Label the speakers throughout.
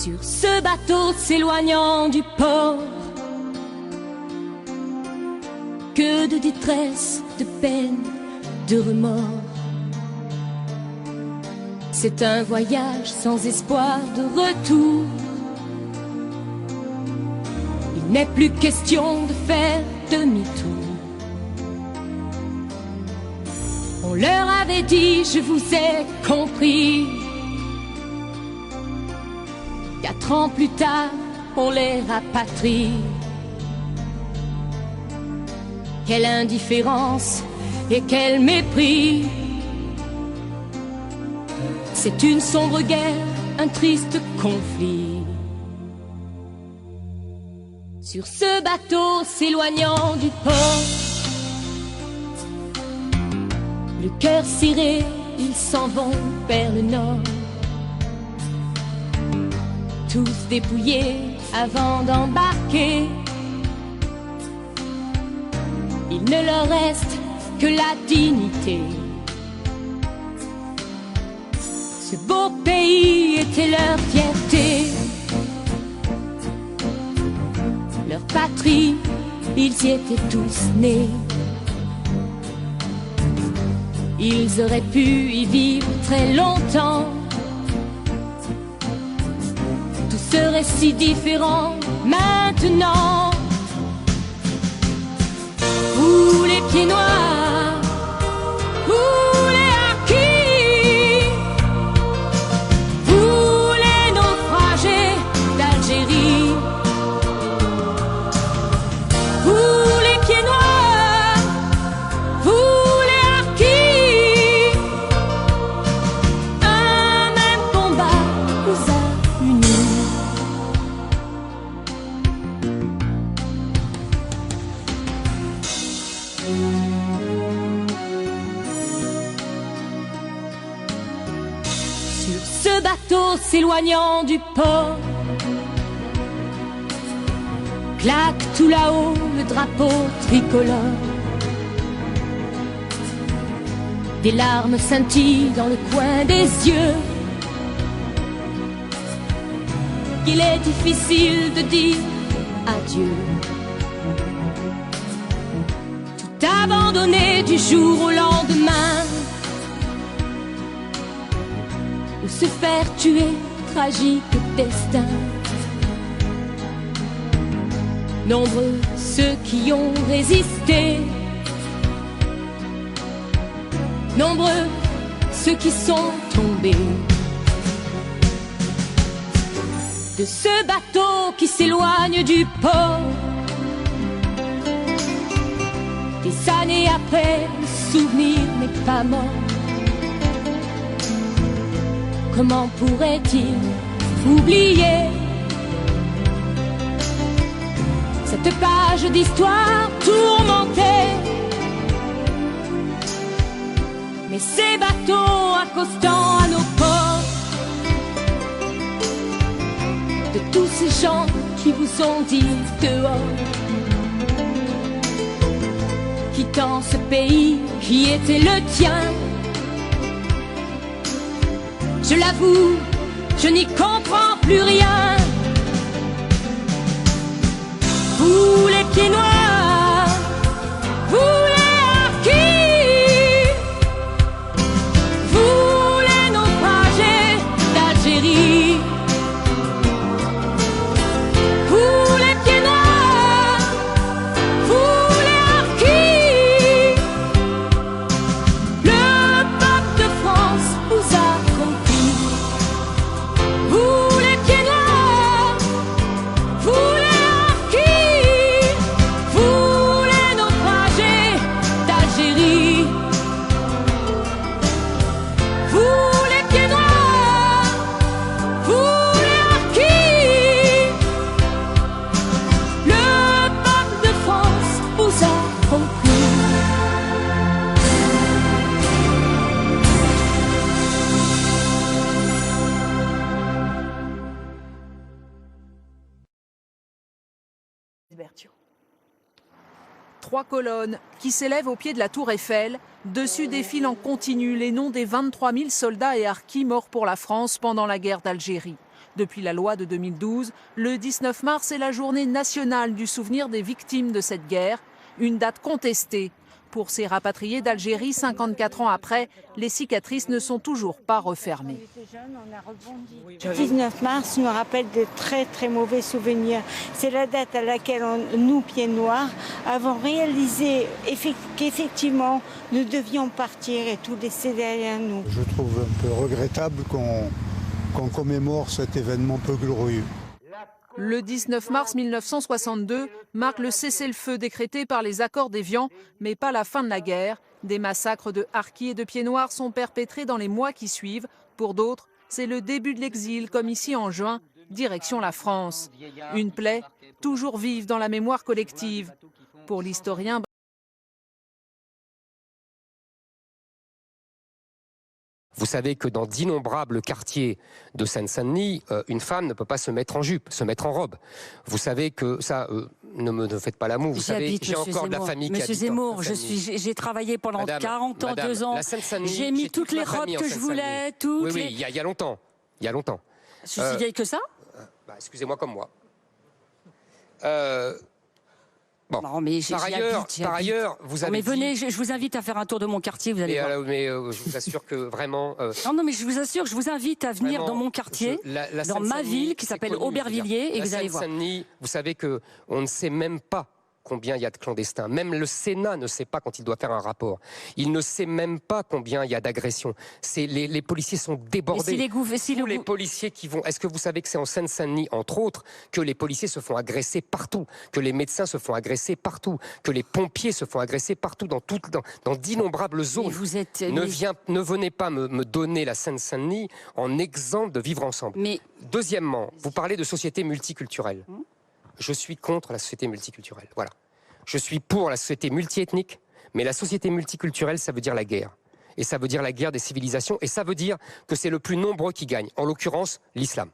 Speaker 1: Sur ce bateau s'éloignant du port, que de détresse, de peine, de remords. C'est un voyage sans espoir de retour. Il n'est plus question de faire demi-tour. On leur avait dit, je vous ai compris. 4 ans plus tard, on les rapatrie. Quelle indifférence et quel mépris. C'est une sombre guerre, un triste conflit. Sur ce bateau s'éloignant du port, le cœur serré, ils s'en vont vers le nord. Tous dépouillés avant d'embarquer, il ne leur reste que la dignité. Ce beau pays était leur fierté, leur patrie, ils y étaient tous nés. Ils auraient pu y vivre très longtemps. Tout serait si différent maintenant. Où les pieds noirs, où les harkis, où les naufragés d'Algérie. Où les pieds noirs, où les harkis, un même combat nous a unis. Sur ce bateau s'éloignant du port, claque tout là-haut le drapeau tricolore. Des larmes scintillent dans le coin des yeux. Il est difficile de dire adieu. Tout abandonné du jour au lendemain, ou se faire tuer, tragique destin. Nombreux ceux qui ont résisté, nombreux ceux qui sont tombés. De ce bateau qui s'éloigne du port, des années après, le souvenir n'est pas mort. Comment pourrait-il oublier cette page d'histoire tourmentée? Mais ces bateaux accostant à nos portes, de tous ces gens qui vous ont dit dehors, quittant ce pays qui était le tien, je l'avoue, je n'y comprends plus rien. Vous les pieds noirs, vous les harkis, vous les naufragés d'Algérie. Vous les pieds noirs, vous les harkis, le peuple de France vous a compris. Vous les pieds noirs, vous les harkis, vous les naufragés d'Algérie. Vous les pieds noirs, vous les harkis, le peuple de France vous a compris.
Speaker 2: Berthiaud. 3 colonnes qui s'élèvent au pied de la tour Eiffel. Dessus défilent en continu les noms des 23 000 soldats et harkis morts pour la France pendant la guerre d'Algérie. Depuis la loi de 2012, le 19 mars est la journée nationale du souvenir des victimes de cette guerre, une date contestée. Pour ces rapatriés d'Algérie, 54 ans après, les cicatrices ne sont toujours pas refermées.
Speaker 3: Le 19 mars nous rappelle de très très mauvais souvenirs. C'est la date à laquelle nous, Pieds Noirs, avons réalisé qu'effectivement nous devions partir et tout laisser derrière nous.
Speaker 4: Je trouve un peu regrettable qu'on commémore cet événement peu glorieux.
Speaker 2: Le 19 mars 1962 marque le cessez-le-feu décrété par les accords d'Évian, mais pas la fin de la guerre. Des massacres de harkis et de pieds noirs sont perpétrés dans les mois qui suivent. Pour d'autres, c'est le début de l'exil, comme ici en juin, direction la France. Une plaie toujours vive dans la mémoire collective. Pour l'historien
Speaker 5: Vous savez que dans d'innombrables quartiers de Seine-Saint-Denis, une femme ne peut pas se mettre en jupe, se mettre en robe. Vous savez que ça, ne faites pas l'amour. Vous savez, j'ai encore de la famille qui habite.
Speaker 6: Monsieur Zemmour, j'ai travaillé pendant 40 ans, 2 ans. J'ai mis toutes les robes que je voulais, toutes.
Speaker 5: Oui, il y a longtemps. Il y a longtemps.
Speaker 6: Je suis si vieille que ça?
Speaker 5: Excusez-moi comme moi. Bon.
Speaker 6: Non, mais
Speaker 5: par ailleurs, vous avez
Speaker 6: venez, je vous invite à faire un tour de mon quartier, vous allez voir.
Speaker 5: Mais je vous assure que vraiment...
Speaker 6: Non, mais je vous assure, je vous invite à venir dans mon quartier, dans ma ville, qui s'appelle Aubervilliers, et vous allez voir.
Speaker 5: Vous savez qu'on ne sait même pas combien il y a de clandestins. Même le Sénat ne sait pas quand il doit faire un rapport. Il ne sait même pas combien il y a d'agressions. Les policiers sont débordés. Les policiers qui vont... Est-ce que vous savez que c'est en Seine-Saint-Denis, entre autres, que les policiers se font agresser partout, que les médecins se font agresser partout, que les pompiers se font agresser partout, dans d'innombrables zones. Ne venez pas me donner la Seine-Saint-Denis en exemple de vivre ensemble. Deuxièmement, vous parlez de société multiculturelle. Je suis contre la société multiculturelle. Voilà. Je suis pour la société multiethnique, mais la société multiculturelle, ça veut dire la guerre. Et ça veut dire la guerre des civilisations, et ça veut dire que c'est le plus nombreux qui gagne. En l'occurrence, l'islam.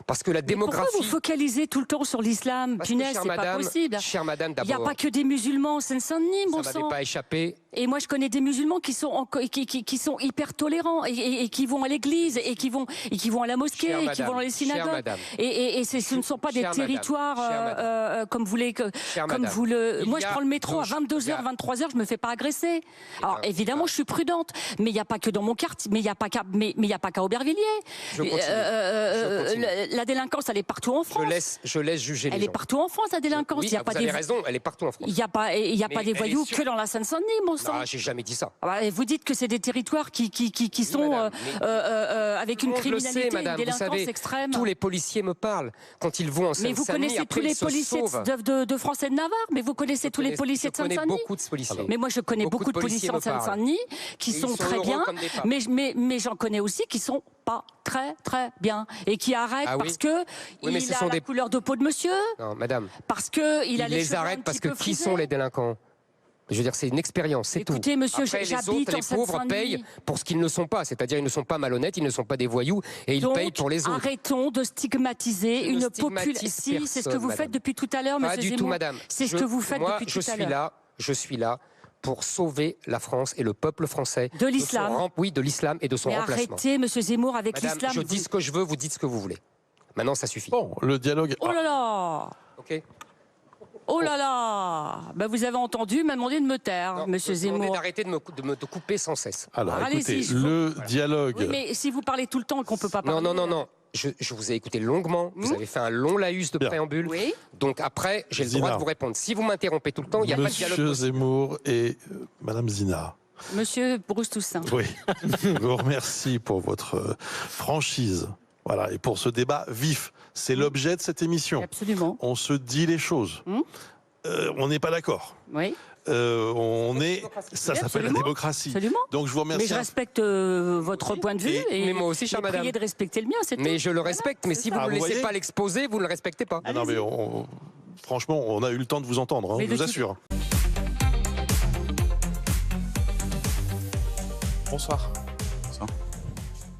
Speaker 5: Parce que la démographie...
Speaker 6: Pourquoi vous focalisez tout le temps sur l'islam? Punaise, c'est pas possible.
Speaker 5: Chère madame, d'abord...
Speaker 6: Il n'y a pas que des musulmans en Seine-Saint-Denis, bon sang.
Speaker 5: Ça m'avait pas échappé.
Speaker 6: Et moi, je connais des musulmans qui sont hyper tolérants et qui vont à l'église et qui vont à la mosquée et qui vont dans les synagogues. Et ce ne sont pas des territoires comme vous le... Moi, je prends le métro à 22h, 23h, je me fais pas agresser. Alors, évidemment, je suis prudente, mais il n'y a pas que dans mon quartier, mais il n'y a pas qu'à Aubervilliers. La délinquance, elle est partout en France.
Speaker 5: Je laisse juger les gens.
Speaker 6: Elle est partout en France, la délinquance.
Speaker 5: Oui, vous avez raison, elle est partout en France.
Speaker 6: Il n'y a pas des voyous que dans la Seine-Saint-Denis, mon sang.
Speaker 5: Non, j'ai jamais dit ça.
Speaker 6: Vous dites que c'est des territoires qui sont avec une criminalité, une délinquance extrême.
Speaker 5: Tous les policiers me parlent quand ils vont en Seine-Saint-Denis.
Speaker 6: Mais vous connaissez tous les policiers de France et de Navarre. Mais vous connaissez tous les policiers de Seine-Saint-Denis.
Speaker 5: Je connais beaucoup de policiers.
Speaker 6: Mais moi, je connais beaucoup de policiers en Seine-Saint-Denis qui sont très bien. Mais j'en connais aussi qui sont pas très bien et qui arrêtent parce que il a la couleur de peau de monsieur.
Speaker 5: Non, madame.
Speaker 6: Parce que il a les cheveux
Speaker 5: arrête parce que qui sont les délinquants? Je veux dire, c'est une expérience, c'est tout.
Speaker 6: Écoutez, monsieur, j'habite en
Speaker 5: les pauvres payent pour ce qu'ils ne sont pas. C'est-à-dire, ils ne sont pas malhonnêtes, ils ne sont pas des voyous et ils payent pour les autres.
Speaker 6: Arrêtons de stigmatiser une population. Si, c'est ce que vous faites depuis tout à l'heure, monsieur Zemmour.
Speaker 5: Pas du tout, madame.
Speaker 6: C'est ce que vous faites depuis tout à l'heure.
Speaker 5: Je suis là pour sauver la France et le peuple français.
Speaker 6: De l'islam.
Speaker 5: Oui, de l'islam et de son remplacement.
Speaker 6: Arrêtez, monsieur Zemmour, avec l'islam.
Speaker 5: Madame, je dis ce que je veux, vous dites ce que vous voulez. Maintenant, ça suffit.
Speaker 7: Bon, le dialogue...
Speaker 6: Oh là là.
Speaker 5: Ok.
Speaker 6: Oh là là, vous avez entendu, m'a demandé de me taire, monsieur Zemmour.
Speaker 5: D'arrêter de me couper sans cesse.
Speaker 7: Alors, écoutez, le dialogue...
Speaker 6: Oui, mais si vous parlez tout le temps qu'on ne peut pas parler...
Speaker 5: Non. Je vous ai écouté longuement, vous avez fait un long laïus de préambule, donc après, j'ai le droit de vous répondre. Si vous m'interrompez tout le temps, il n'y a pas de dialogue.
Speaker 7: Monsieur Zemmour et Madame Zina.
Speaker 6: Monsieur Bruce Toussaint.
Speaker 7: Oui, je vous remercie pour votre franchise. Voilà, et pour ce débat vif. C'est l'objet de cette émission.
Speaker 6: Absolument.
Speaker 7: On se dit les choses. On n'est pas d'accord.
Speaker 6: Oui.
Speaker 7: Ça s'appelle la démocratie.
Speaker 6: Absolument.
Speaker 7: Donc je vous remercie.
Speaker 6: Mais je respecte votre point de vue
Speaker 5: mais moi aussi, chère madame.
Speaker 6: Priez de respecter le mien, c'est tout.
Speaker 5: Mais je le respecte, mais si vous ne me laissez pas l'exposer, vous ne le respectez pas.
Speaker 7: Non, mais franchement, on a eu le temps de vous entendre, je vous assure. Bonsoir.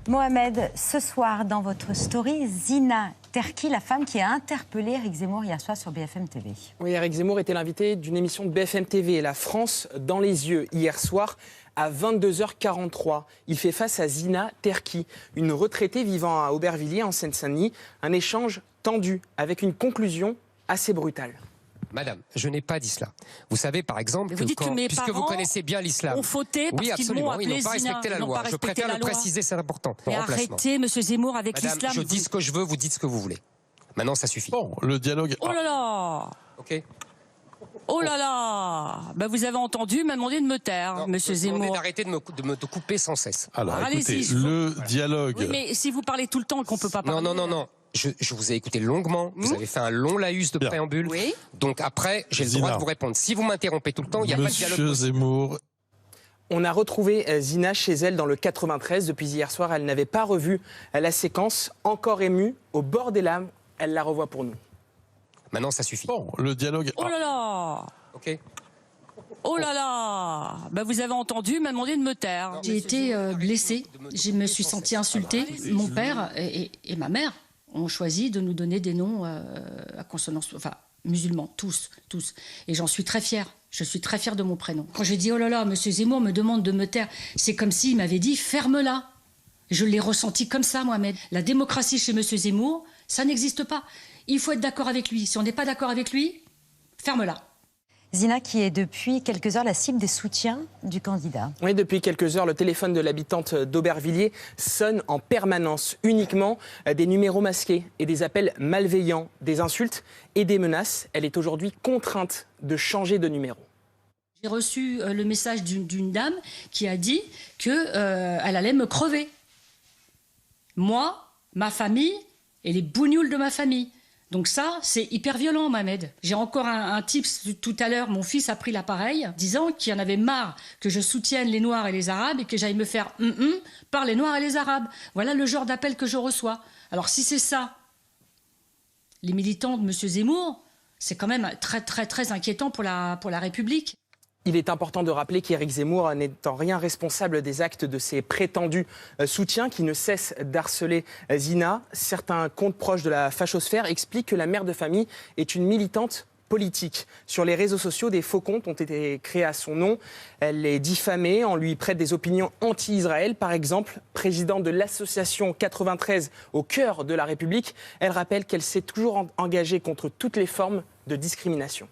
Speaker 8: Mohamed, ce soir, dans votre story, Zina Terki, la femme qui a interpellé Éric Zemmour hier soir sur BFM TV.
Speaker 9: Oui, Éric Zemmour était l'invité d'une émission de BFM TV, La France dans les yeux, hier soir à 22h43. Il fait face à Zina Terki, une retraitée vivant à Aubervilliers en Seine-Saint-Denis. Un échange tendu avec une conclusion assez brutale.
Speaker 5: Madame, je n'ai pas dit cela. Vous savez, par exemple, puisque vous connaissez bien l'islam,
Speaker 6: ont fauté parce qu'ils m'ont appelé
Speaker 5: ils n'ont pas respecté la loi. Je préfère le préciser, c'est important.
Speaker 6: Mais arrêtez, monsieur Zemmour, avec l'islam.
Speaker 5: Je dis ce que je veux, vous dites ce que vous voulez. Maintenant, ça suffit.
Speaker 7: Bon, le dialogue...
Speaker 6: Oh là là.
Speaker 5: Ok.
Speaker 6: Oh là là. Ben, vous avez entendu, m'a demandé de me taire, monsieur Zemmour.
Speaker 5: D'arrêter de me couper sans cesse.
Speaker 7: Alors, écoutez, le dialogue...
Speaker 6: Oui, mais si vous parlez tout le temps et qu'on ne peut pas parler...
Speaker 5: Non. Je vous ai écouté longuement, vous avez fait un long laïus de préambule, donc après, j'ai le droit de vous répondre. Si vous m'interrompez tout le temps, il n'y a pas de dialogue.
Speaker 7: Monsieur Zemmour...
Speaker 9: On a retrouvé Zina chez elle dans le 93. Depuis hier soir, elle n'avait pas revu la séquence. Encore émue, au bord des larmes, elle la revoit pour nous.
Speaker 5: Maintenant, ça suffit.
Speaker 7: Bon, le dialogue...
Speaker 6: Oh là là.
Speaker 5: Ok.
Speaker 6: Oh là là. Ben, vous avez entendu, m'a demandé de me taire.
Speaker 10: J'ai été blessée, je me suis sentie insultée. Mon père et ma mère ont choisi de nous donner des noms à consonance, enfin musulmans, tous. Et j'en suis très fière. Je suis très fière de mon prénom. Quand j'ai dit oh là là, monsieur Zemmour me demande de me taire, c'est comme s'il m'avait dit ferme-la. Je l'ai ressenti comme ça, Mohamed. La démocratie chez monsieur Zemmour, ça n'existe pas. Il faut être d'accord avec lui. Si on n'est pas d'accord avec lui, ferme-la.
Speaker 8: Zina qui est depuis quelques heures la cible des soutiens du candidat.
Speaker 9: Oui, depuis quelques heures, le téléphone de l'habitante d'Aubervilliers sonne en permanence, uniquement des numéros masqués et des appels malveillants, des insultes et des menaces. Elle est aujourd'hui contrainte de changer de numéro.
Speaker 10: J'ai reçu le message d'une dame qui a dit qu'elle allait me crever. Moi, ma famille et les bougnoules de ma famille. Donc ça, c'est hyper violent, Mohamed. J'ai encore un tips tout à l'heure. Mon fils a pris l'appareil, disant qu'il en avait marre que je soutienne les Noirs et les Arabes et que j'aille me faire par les Noirs et les Arabes. Voilà le genre d'appel que je reçois. Alors si c'est ça, les militants de M. Zemmour, c'est quand même très inquiétant pour la République.
Speaker 9: Il est important de rappeler qu'Éric Zemmour n'est en rien responsable des actes de ses prétendus soutiens qui ne cessent d'harceler Zina. Certains comptes proches de la fachosphère expliquent que la mère de famille est une militante politique. Sur les réseaux sociaux, des faux comptes ont été créés à son nom. Elle est diffamée, on lui prête des opinions anti-Israël. Par exemple, présidente de l'association 93 au cœur de la République, elle rappelle qu'elle s'est toujours engagée contre toutes les formes de discrimination.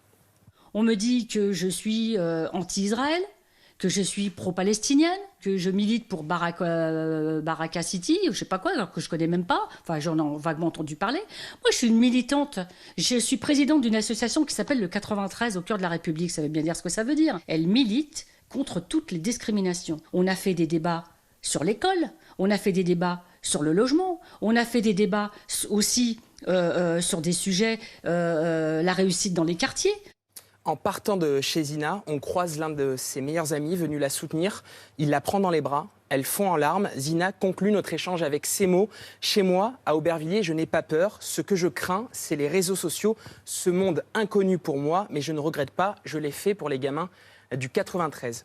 Speaker 10: On me dit que je suis anti-Israël, que je suis pro-palestinienne, que je milite pour Baraka City, je ne sais pas quoi, alors que je ne connais même pas. Enfin, j'en ai vaguement entendu parler. Moi, je suis une militante. Je suis présidente d'une association qui s'appelle le 93 au cœur de la République. Ça veut bien dire ce que ça veut dire. Elle milite contre toutes les discriminations. On a fait des débats sur l'école, on a fait des débats sur le logement, on a fait des débats aussi sur des sujets, la réussite dans les quartiers.
Speaker 9: En partant de chez Zina, on croise l'un de ses meilleurs amis venu la soutenir. Il la prend dans les bras, elle fond en larmes. Zina conclut notre échange avec ces mots. « Chez moi, à Aubervilliers, je n'ai pas peur. Ce que je crains, c'est les réseaux sociaux. Ce monde inconnu pour moi, mais je ne regrette pas. Je l'ai fait pour les gamins du 93. »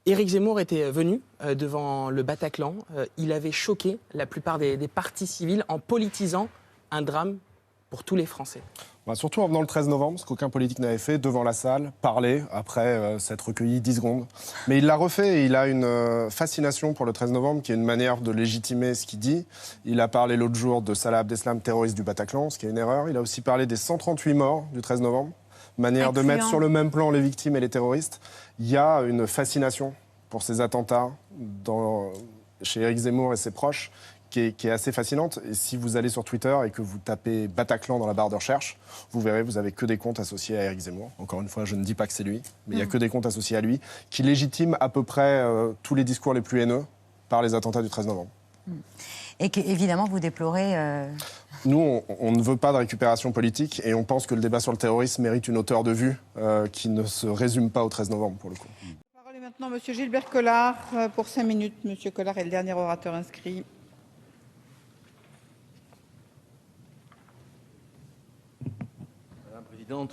Speaker 9: Éric Zemmour était venu devant le Bataclan. Il avait choqué la plupart des partis civils en politisant un drame pour tous les Français.
Speaker 11: Surtout en venant le 13 novembre, ce qu'aucun politique n'avait fait, devant la salle, parler, après s'être recueilli 10 secondes. Mais il l'a refait et il a une fascination pour le 13 novembre, qui est une manière de légitimer ce qu'il dit. Il a parlé l'autre jour de Salah Abdeslam, terroriste du Bataclan, ce qui est une erreur. Il a aussi parlé des 138 morts du 13 novembre, manière de mettre sur le même plan les victimes et les terroristes. Il y a une fascination pour ces attentats chez Éric Zemmour et ses proches, qui est assez fascinante. Et si vous allez sur Twitter et que vous tapez Bataclan dans la barre de recherche, vous verrez, vous avez que des comptes associés à Éric Zemmour. Encore une fois, je ne dis pas que c'est lui, mais il n'y a que des comptes associés à lui, qui légitiment à peu près tous les discours les plus haineux par les attentats du 13 novembre.
Speaker 8: Et qu'évidemment, vous déplorez...
Speaker 11: Nous, on ne veut pas de récupération politique et on pense que le débat sur le terrorisme mérite une hauteur de vue qui ne se résume pas au 13 novembre, pour le coup.
Speaker 12: La parole est maintenant M. Gilbert Collard pour 5 minutes. M. Collard est le dernier orateur inscrit.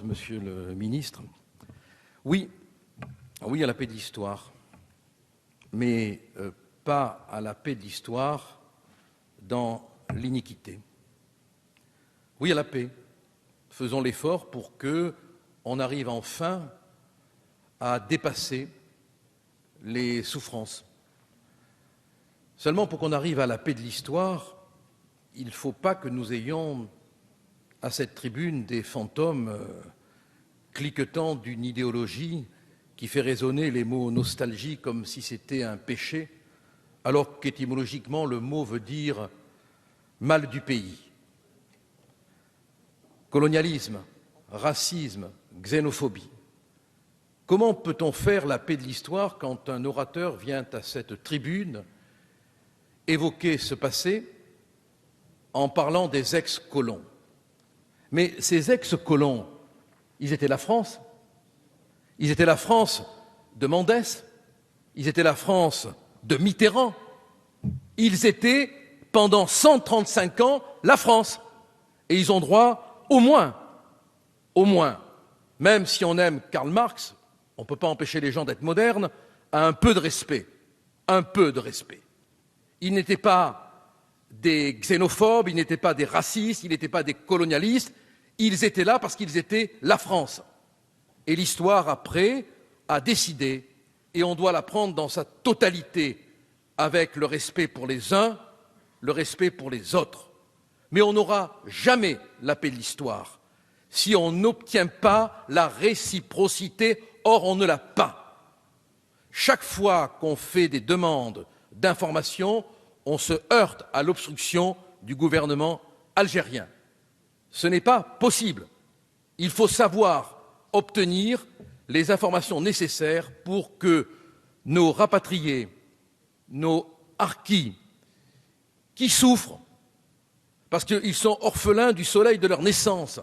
Speaker 13: Monsieur le ministre, oui à la paix de l'histoire, mais pas à la paix de l'histoire dans l'iniquité. Oui à la paix. Faisons l'effort pour que on arrive enfin à dépasser les souffrances. Seulement, pour qu'on arrive à la paix de l'histoire, il ne faut pas que nous ayons à cette tribune des fantômes cliquetant d'une idéologie qui fait résonner les mots nostalgie comme si c'était un péché, alors qu'étymologiquement le mot veut dire mal du pays. Colonialisme, racisme, xénophobie. Comment peut-on faire la paix de l'histoire quand un orateur vient à cette tribune évoquer ce passé en parlant des ex-colons? Mais ces ex-colons, ils étaient la France. Ils étaient la France de Mendès. Ils étaient la France de Mitterrand. Ils étaient, pendant 135 ans, la France. Et ils ont droit, au moins, même si on aime Karl Marx, on ne peut pas empêcher les gens d'être modernes, à un peu de respect. Un peu de respect. Ils n'étaient pas des xénophobes, ils n'étaient pas des racistes, ils n'étaient pas des colonialistes, ils étaient là parce qu'ils étaient la France. Et l'histoire, après, a décidé, et on doit la prendre dans sa totalité, avec le respect pour les uns, le respect pour les autres. Mais on n'aura jamais la paix de l'histoire si on n'obtient pas la réciprocité, or on ne l'a pas. Chaque fois qu'on fait des demandes d'information, on se heurte à l'obstruction du gouvernement algérien. Ce n'est pas possible. Il faut savoir obtenir les informations nécessaires pour que nos rapatriés, nos harkis, qui souffrent parce qu'ils sont orphelins du soleil de leur naissance,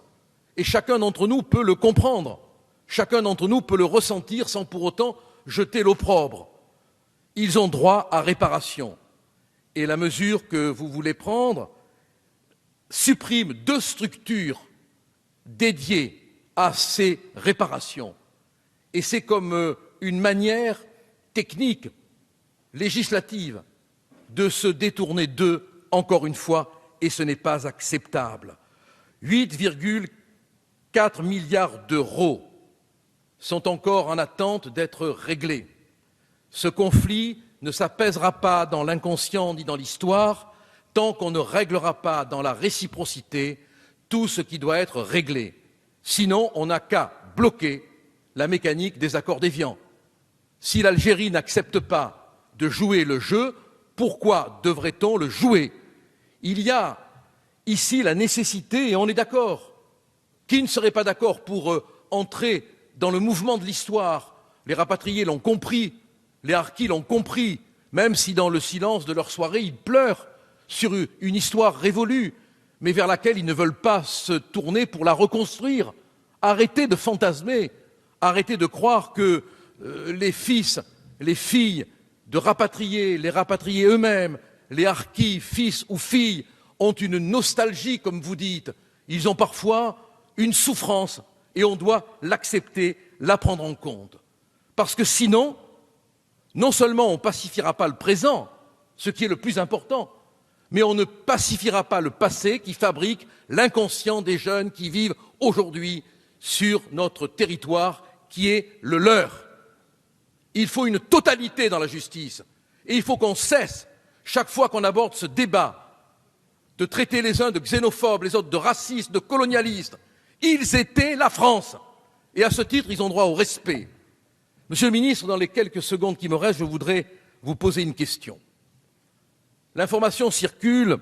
Speaker 13: et chacun d'entre nous peut le comprendre, chacun d'entre nous peut le ressentir sans pour autant jeter l'opprobre. Ils ont droit à réparation. Et la mesure que vous voulez prendre supprime 2 structures dédiées à ces réparations. Et c'est comme une manière technique, législative, de se détourner d'eux, encore une fois, et ce n'est pas acceptable. 8,4 milliards d'euros sont encore en attente d'être réglés. Ce conflit ne s'apaisera pas dans l'inconscient ni dans l'histoire tant qu'on ne réglera pas dans la réciprocité tout ce qui doit être réglé. Sinon, on n'a qu'à bloquer la mécanique des accords d'Évian. Si l'Algérie n'accepte pas de jouer le jeu, pourquoi devrait-on le jouer? Il y a ici la nécessité, et on est d'accord, qui ne serait pas d'accord pour entrer dans le mouvement de l'histoire? Les rapatriés l'ont compris, les harkis l'ont compris, même si dans le silence de leur soirée, ils pleurent sur une histoire révolue, mais vers laquelle ils ne veulent pas se tourner pour la reconstruire. Arrêtez de fantasmer, arrêtez de croire que les fils, les filles de rapatriés, les rapatriés eux-mêmes, les harkis, fils ou filles, ont une nostalgie, comme vous dites. Ils ont parfois une souffrance, et on doit l'accepter, la prendre en compte. Parce que sinon, non seulement on ne pacifiera pas le présent, ce qui est le plus important, mais on ne pacifiera pas le passé qui fabrique l'inconscient des jeunes qui vivent aujourd'hui sur notre territoire qui est le leur. Il faut une totalité dans la justice et il faut qu'on cesse, chaque fois qu'on aborde ce débat, de traiter les uns de xénophobes, les autres de racistes, de colonialistes. Ils étaient la France et à ce titre, ils ont droit au respect. Monsieur le ministre, dans les quelques secondes qui me restent, je voudrais vous poser une question. L'information circule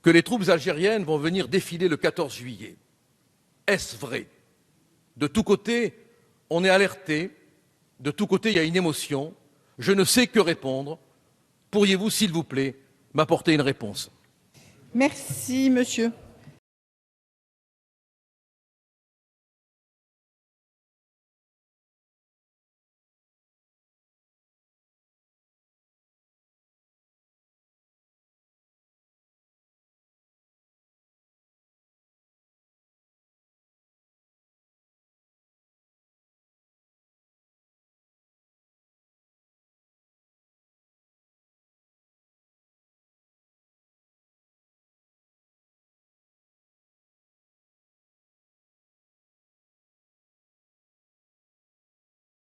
Speaker 13: que les troupes algériennes vont venir défiler le 14 juillet. Est-ce vrai? De tous côtés, on est alerté, de tous côtés, il y a une émotion. Je ne sais que répondre. Pourriez-vous, s'il vous plaît, m'apporter une réponse?
Speaker 12: Merci, monsieur.